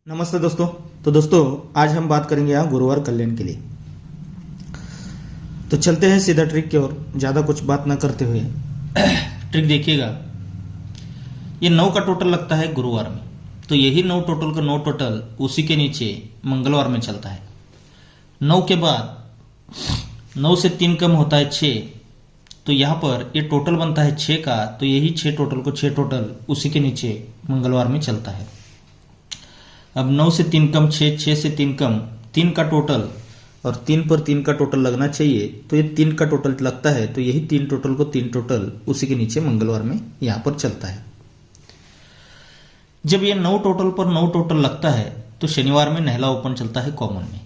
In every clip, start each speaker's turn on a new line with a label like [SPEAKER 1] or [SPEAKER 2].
[SPEAKER 1] नमस्ते दोस्तों। तो दोस्तों आज हम बात करेंगे यहाँ गुरुवार कल्याण के लिए। तो चलते हैं सीधा ट्रिक की ओर, ज़्यादा कुछ बात ना करते हुए। ट्रिक देखिएगा, ये 9 का टोटल लगता है गुरुवार में, तो यही 9 टोटल का 9 टोटल उसी के नीचे मंगलवार में चलता है। 9 के बाद 9 से 3 कम होता है 6, तो यहाँ पर ये टोटल बनता है 6 का, तो यही 6 टोटल को 6 टोटल उसी के नीचे मंगलवार में चलता है। अब 9 से 3 कम 6, 6 से 3 कम 3 का टोटल, और 3 पर 3 का टोटल लगना चाहिए, तो ये 3 का टोटल लगता है, तो यही 3 टोटल को 3 टोटल उसी के नीचे मंगलवार में यहाँ पर चलता है। जब ये 9 टोटल पर 9 टोटल लगता है तो शनिवार में नहला ओपन चलता है कॉमन में।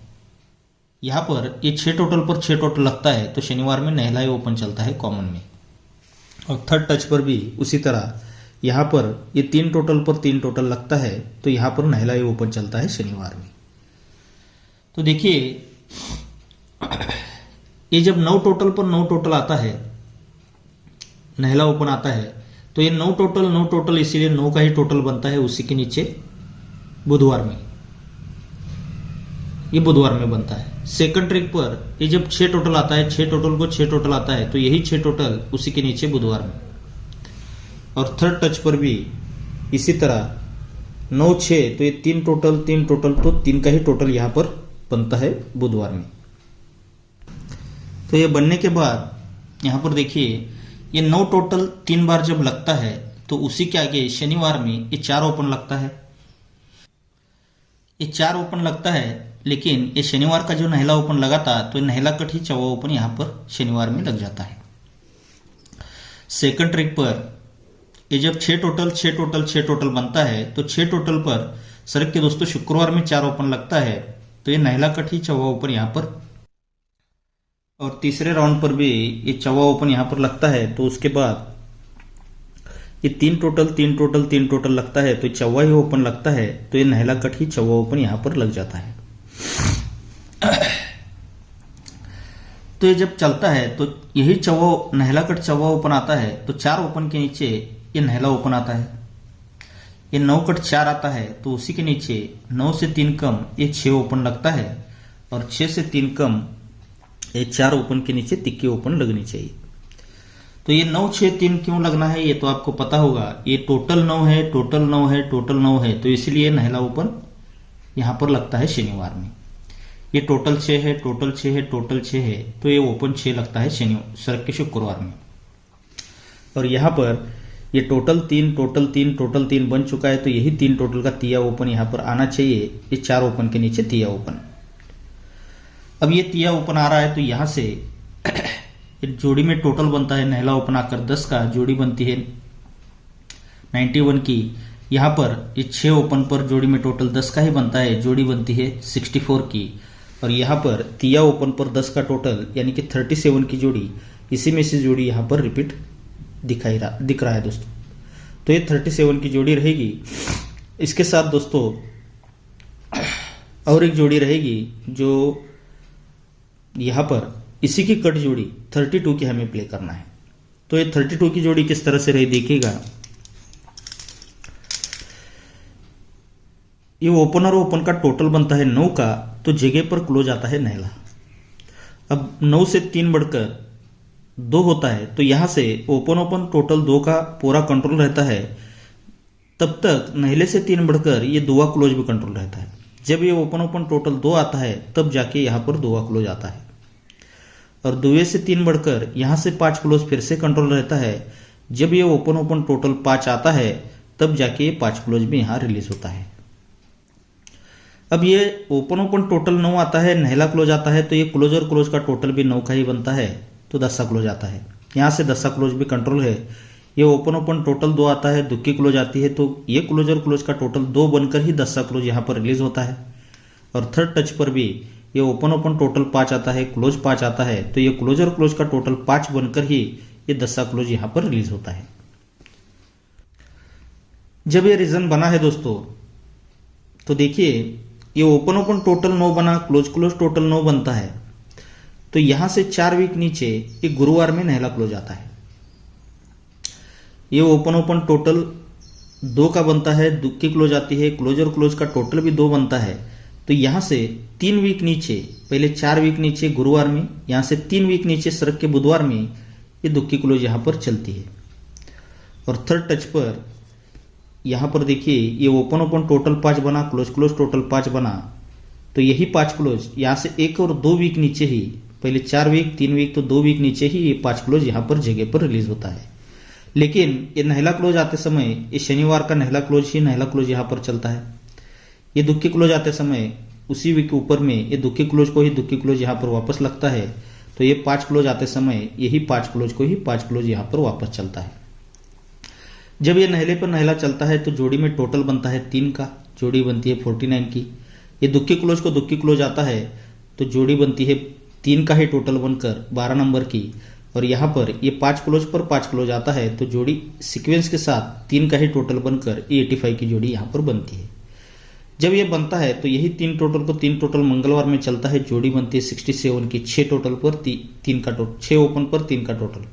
[SPEAKER 1] यहाँ पर ये 6 टोटल पर 6 टोटल लगता है, तो शनिवार में नहला ओपन चलता है कॉमन में। और थर्ड टच पर भी उसी तरह यहाँ पर ये 3 टोटल पर 3 टोटल लगता है, तो यहाँ पर नहला ओपन चलता है शनिवार में। तो देखिए, ये जब 9 टोटल पर 9 टोटल आता है, नहला ओपन आता है, तो ये 9 टोटल इसीलिए 9 का ही टोटल बनता है उसी के नीचे बुधवार में, ये बुधवार में बनता है। सेकंड ट्रिक पर ये जब 6 टोटल आता है, 6 टोटल को 6 टोटल आता है, तो यही 6 टोटल उसी के नीचे बुधवार में। और थर्ड टच पर भी इसी तरह 9 6, तो ये 3 टोटल, तो 3 का ही टोटल यहाँ पर बनता है बुधवार में। तो ये बनने के बाद यहाँ पर देखिए, ये 9 टोटल 3 बार जब लगता है, तो उसी के आगे शनिवार में ये 4 ओपन लगता है। ये 4 ओपन लगता है, लेकिन ये शनिवार का जो नहला ओपन लगा था, तो नहला कट ही 4वां ओपन यहाँ पर शनिवार में लग जाता है। सेकंड ट्रिक पर ये जब 6 टोटल बनता है, तो 6 टोटल पर सरक के दोस्तों शुक्रवार में 4 ओपन लगता है, तो ये नहला कट ही 4वां ओपन यहाँ पर। और तीसरे राउंड पर भी ये 4वां ओपन यहाँ पर लगता है, तो उसके बाद ये 3 टोटल लगता है, तो 4वां ही ओपन लगता है, तो ये नहला कट ही 4वां ओपन यहाँ पर लग जाता है। तो ये जब चलता है, तो यही 4वां नहला कट 4वां ओपन आता है, तो 4 ओपन के नीचे ये नहला ओपन आता है। ये 9 कट 4 आता है, तो उसी के नीचे 9 से 3 कम ये 6 ओपन लगता है, और 6 से 3 कम ये 4 ओपन के नीचे तिक्की ओपन लगनी चाहिए। तो ये 9 6 3 क्यों लगना है, ये तो आपको पता होगा। ये टोटल 9 है, तो इसलिए नहला ओपन यहाँ पर लगता है शनिवार में। ये टोटल 6 है, तो ये ओपन 6 लगता है शनिवार के शुक्रवार में। और यहाँ पर ये टोटल 3 बन चुका है, तो यही 3 टोटल का तिया ओपन यहाँ पर आना चाहिए, ये 4 ओपन के नीचे तिया ओपन। अब ये तिया ओपन आ रहा है, तो यहाँ से जोड़ी में टोटल बनता है नहला ओपन आकर 10 का, जोड़ी बनती है 91 की। यहाँ पर ये 6 ओपन पर जोड़ी में टोटल 10 का ही बनता है, जोड़ी बनती है 64 की। और यहाँ पर तिया ओपन पर 10 का टोटल यानी कि 37 की जोड़ी, इसी में से जोड़ी यहाँ पर रिपीट दिख रहा है दोस्तों। तो ये 37 की जोड़ी रहेगी। इसके साथ दोस्तों और एक जोड़ी रहेगी, जो यहाँ पर इसी की कट जोड़ी 32 की हमें प्ले करना है। तो ये 32 की जोड़ी किस तरह से रही देखिएगा। ये ओपन और ओपन का टोटल बनता है 9 का, तो जगह पर क्लोज आता है नहला। अब 9 से 3 बढ़कर 2 होता है, तो यहां से ओपन टोटल 2 का पूरा कंट्रोल रहता है। तब तक नहले से 3 बढ़कर ये 2वां क्लोज भी कंट्रोल रहता है। जब ये ओपन टोटल 2 आता है, तब जाके यहाँ पर 2वां क्लोज आता है। और 2 से 3 बढ़कर यहाँ से 5 क्लोज फिर से कंट्रोल रहता है। जब ये ओपन टोटल 5 आता है, तब जाके ये 5 क्लोज भी यहाँ रिलीज होता है। अब ये ओपन टोटल 9 आता है, नहला क्लोज आता है, तो ये क्लोज और क्लोज का टोटल भी 9 का ही बनता है, तो 10 क्लोज आता है। यहाँ से 10 क्लोज भी कंट्रोल है। ये ओपन टोटल 2 आता है, दुक्की क्लोज आती है, तो ये क्लोज और क्लोज का टोटल 2 बनकर ही 10 क्लोज यहाँ पर रिलीज होता है। और थर्ड टच पर भी ये ओपन टोटल 5 आता है, क्लोज 5 आता है, तो ये क्लोज और क्लोज का टोटल 5 बनकर ही ये 10 क्लोज यहाँ पर रिलीज होता है। जब ये रीजन बना है दोस्तों, तो देखिए ये ओपन टोटल 9 बना, क्लोज टोटल 9 बनता है, तो यहां से 4 वीक नीचे ये गुरुवार में नहला क्लोज आता है। ये ओपन टोटल दो का बनता है, दुक्की क्लोज आती है, क्लोज और क्लोज का टोटल भी दो बनता है। तो यहां से 3 वीक नीचे, पहले 4 वीक नीचे गुरुवार में, यहां से 3 वीक नीचे सरक के बुधवार में ये दुक्की क्लोज यहां पर चलती है। और थर्ड टच पर यहां पर देखिए ये ओपन ओपन टोटल 5 बना, क्लोज क्लोज टोटल 5 बना। तो यही 5 क्लोज यहां से 1 और 2 वीक नीचे ही, पहले 4 वीक 3 वीक तो 2 वीक नीचे ही ये 5 क्लोज यहां पर जगह पर रिलीज होता है। लेकिन ये नहला क्लोज आते समय ये शनिवार का नहला क्लोज ही नहला क्लोज यहां पर चलता है। ये दुक्की क्लोज आते समय उसी वीक के ऊपर में ये दुक्की क्लोज को ही दुक्की क्लोज यहां पर वापस लगता है। तो ये 5 क्लोज आते समय यही 5 क्लोज को ही 5 क्लोज यहां पर वापस चलता है। जब ये नहले पर नहला चलता है तो जोड़ी में टोटल बनता है 3 का, जोड़ी बनती है 49 की। ये दुक्की क्लोज को दुक्की क्लोज आता है तो जोड़ी बनती है 3 का ही टोटल बनकर 12 नंबर की। और यहां पर ये 5 क्लोज पर 5 क्लोज आता है तो जोड़ी सीक्वेंस के साथ 3 का ही टोटल बनकर 85 की जोड़ी यहां पर बनती है। जब ये बनता है तो यही 3 टोटल को 3 टोटल मंगलवार में चलता है, जोड़ी बनती है 67 की। 6 टोटल पर 3 का टोटल, 6 ओपन पर 3 का टोटल,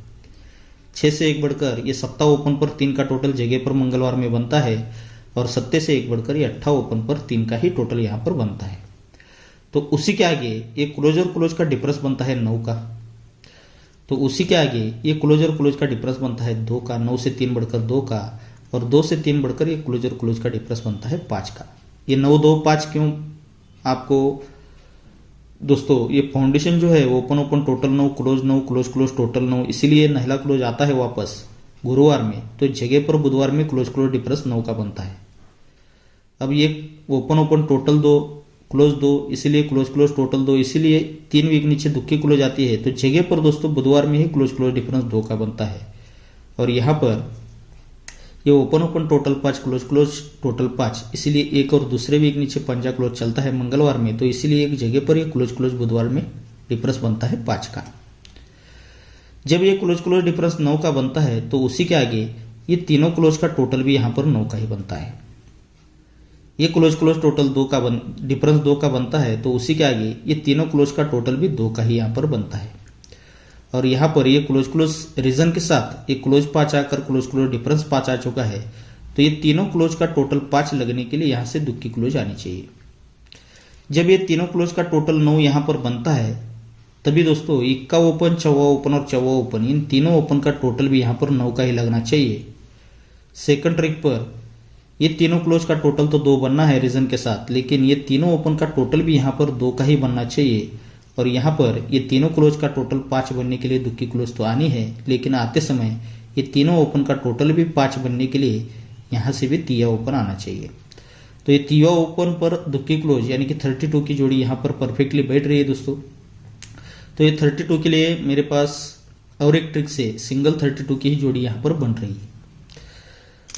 [SPEAKER 1] 6 से एक बढ़कर ये 7 ओपन पर 3 का टोटल जगह पर मंगलवार में बनता है। और 7 से एक बढ़कर ये 8 ओपन पर 3 का ही टोटल यहां पर बनता है। तो उसी के आगे ये क्लोज और क्लोज का डिफरेंस बनता है 9 का। तो उसी के आगे ये क्लोज और क्लोज का डिफरेंस बनता है 2 का, 9 से 3 बढ़कर 2 का। और 2 से 3 बढ़कर ये क्लोज और क्लोज का डिफरेंस बनता है 5 का। ये 9 2 5 क्यों आपको दोस्तों, ये फाउंडेशन जो है वो open open total 9, close 9, close close total 9, इसीलिए नहला क्लोज आता है वापस गुरुवार में। तो जगह पर बुधवार में क्लोज क्लोज डिफरेंस 9 का बनता है। अब ये ओपन ओपन टोटल 2, क्लोज 2, इसीलिए क्लोज क्लोज टोटल 2, इसीलिए 3 वीक नीचे दुक्की क्लोज आती है। तो जगह पर दोस्तों बुधवार में ही क्लोज क्लोज डिफरेंस 2 का बनता है। और यहां पर ये open open total 5, close close total 5, इसीलिए एक और दूसरे वीक नीचे पंजा क्लोज चलता है मंगलवार में। तो इसीलिए एक जगह पर ये क्लोज क्लोज बुधवार में डिफरेंस बनता है 5 का। जब ये क्लोज क्लोज डिफरेंस 9 का बनता है तो उसी के आगे ये तीनों क्लोज का टोटल भी यहां पर 9 का ही बनता है। ये क्लोज क्लोज टोटल 2 का डिफरेंस 2 का बनता है तो उसी के आगे ये तीनों क्लोज का टोटल भी 2 का ही यहां पर बनता है। और यहां पर ये क्लोज क्लोज रीजन के साथ ये क्लोज 5 आकर क्लोज क्लोज डिफरेंस 5 आ चुका है। तो ये तीनों क्लोज का टोटल 5 लगने के लिए यहां से दुक्की क्लोज आनी चाहिए। जब ये तीनों क्लोज का टोटल 9 यहां पर बनता है तभी दोस्तों इक्का ओपन, चौवा ओपन और चौवा ओपन, इन तीनों ओपन का टोटल भी यहां पर 9 का ही लगना चाहिए। सेकंड ट्रिक पर ये तीनों क्लोज का टोटल तो 2 बनना है रीजन के साथ, लेकिन ये तीनों ओपन का टोटल भी यहां पर 2 का ही बनना चाहिए। और यहां पर ये तीनों क्लोज का टोटल 5 बनने के लिए दुक्की क्लोज तो आनी है, लेकिन आते समय ये तीनों ओपन का टोटल भी 5 बनने के लिए यहां से भी तिया ओपन आना चाहिए। तो ये तिया ओपन पर दुक्की क्लोज यानी कि 32 की जोड़ी यहां पर परफेक्टली बैठ रही है दोस्तों। तो ये 32 के लिए मेरे पास और एक ट्रिक से सिंगल 32 की ही जोड़ी यहां पर बन रही है।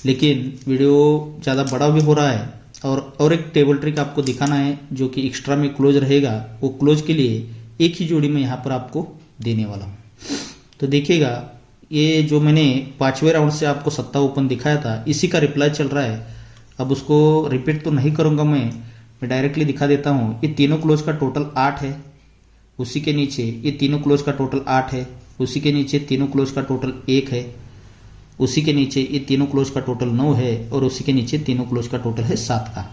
[SPEAKER 1] लेकिन वीडियो ज़्यादा बड़ा भी हो रहा है और एक टेबल ट्रिक आपको दिखाना है जो कि एक्स्ट्रा में क्लोज रहेगा। वो क्लोज के लिए एक ही जोड़ी में यहाँ पर आपको देने वाला हूँ। तो देखिएगा ये जो मैंने 5वें राउंड से आपको 7 ओपन दिखाया था इसी का रिप्लाई चल रहा है। अब उसको रिपीट तो नहीं करूँगा मैं डायरेक्टली दिखा देता हूँ। ये तीनों क्लोज का टोटल 8 है, उसी के नीचे ये तीनों क्लोज का टोटल 8 है, उसी के नीचे तीनों क्लोज का टोटल 1 है, उसी के नीचे ये तीनों क्लोज का टोटल 9 है और उसी के नीचे तीनों क्लोज का टोटल है 7 का।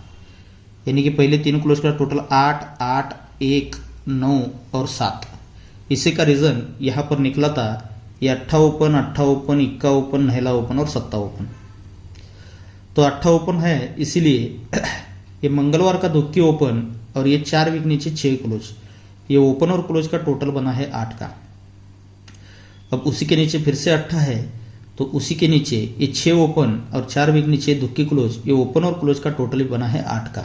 [SPEAKER 1] यानी कि पहले तीनों क्लोज का टोटल 8, 8, 1, 9 और 7। इसी का रीजन यहाँ पर निकला था ये 8 ओपन, 8 ओपन, 21 ओपन, नहला ओपन और 7 ओपन। तो 8 ओपन है इसीलिए ये मंगलवार का दुक्की ओपन और ये 4 वीक नीचे 6 क्लोज, ये ओपन और क्लोज का टोटल बना है 8 का। अब उसी के नीचे फिर से 8 है तो उसी के नीचे ये 6 ओपन और 4 वीक नीचे दुक्की क्लोज, ये ओपन और क्लोज का टोटल बना है 8 का।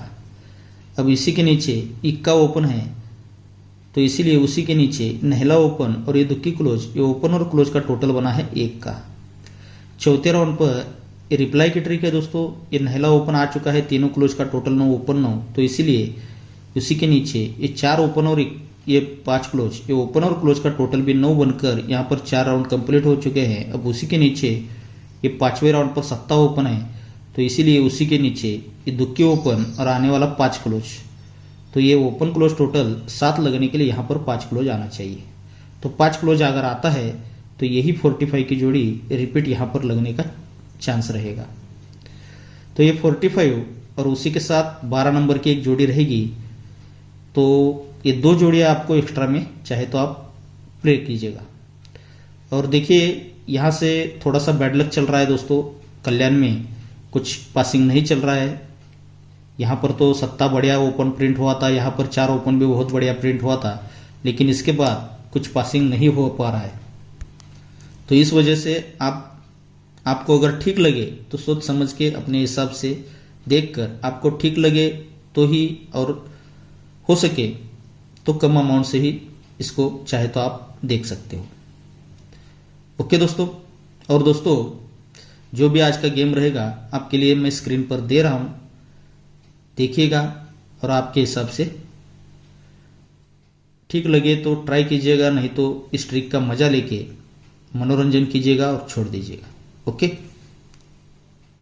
[SPEAKER 1] अब इसी के नीचे 21 ओपन है तो इसीलिए उसी के नीचे नहला ओपन और ये दुक्की क्लोज, ये ओपन और क्लोज का टोटल बना है 1 का। चौथे राउंड पर ये रिप्लाई की ट्रिक है दोस्तों। ये नहला ओपन आ चुका है, तीनों क्लोज का टोटल 9, ओपन 9, तो इसीलिए उसी के नीचे ये 4 ओपन और ये 5 क्लोज, ये ओपन और क्लोज का टोटल भी 9 बनकर यहाँ पर 4 राउंड कंप्लीट हो चुके हैं। अब उसी के नीचे ये 5वें राउंड पर 7 ओपन है तो इसीलिए उसी के नीचे ये दुक्की ओपन और आने वाला 5 क्लोज, तो ये ओपन क्लोज टोटल 7 लगने के लिए यहाँ पर 5 क्लोज आना चाहिए। तो 5 क्लोज अगर आता है तो यही 45 की जोड़ी रिपीट यहाँ पर लगने का चांस रहेगा। तो ये 45 और उसी के साथ 12 नंबर की एक जोड़ी रहेगी, तो ये दो जोड़ियां आपको एक्स्ट्रा में चाहे तो आप प्ले कीजिएगा। और देखिए यहाँ से थोड़ा सा बैड लक चल रहा है दोस्तों, कल्याण में कुछ पासिंग नहीं चल रहा है। यहाँ पर तो 7 बढ़िया ओपन प्रिंट हुआ था, यहाँ पर 4 ओपन भी बहुत बढ़िया प्रिंट हुआ था, लेकिन इसके बाद कुछ पासिंग नहीं हो पा रहा है। तो इस वजह से आपको अगर ठीक लगे तो सोच समझ के अपने हिसाब से देखकर, आपको ठीक लगे तो ही, और हो सके तो कम अमाउंट से ही इसको चाहे तो आप देख सकते हो। ओके दोस्तों, और दोस्तों जो भी आज का गेम रहेगा आपके लिए मैं स्क्रीन पर दे रहा हूं, देखिएगा और आपके हिसाब से ठीक लगे तो ट्राई कीजिएगा, नहीं तो इस ट्रिक का मजा लेके मनोरंजन कीजिएगा और छोड़ दीजिएगा। ओके।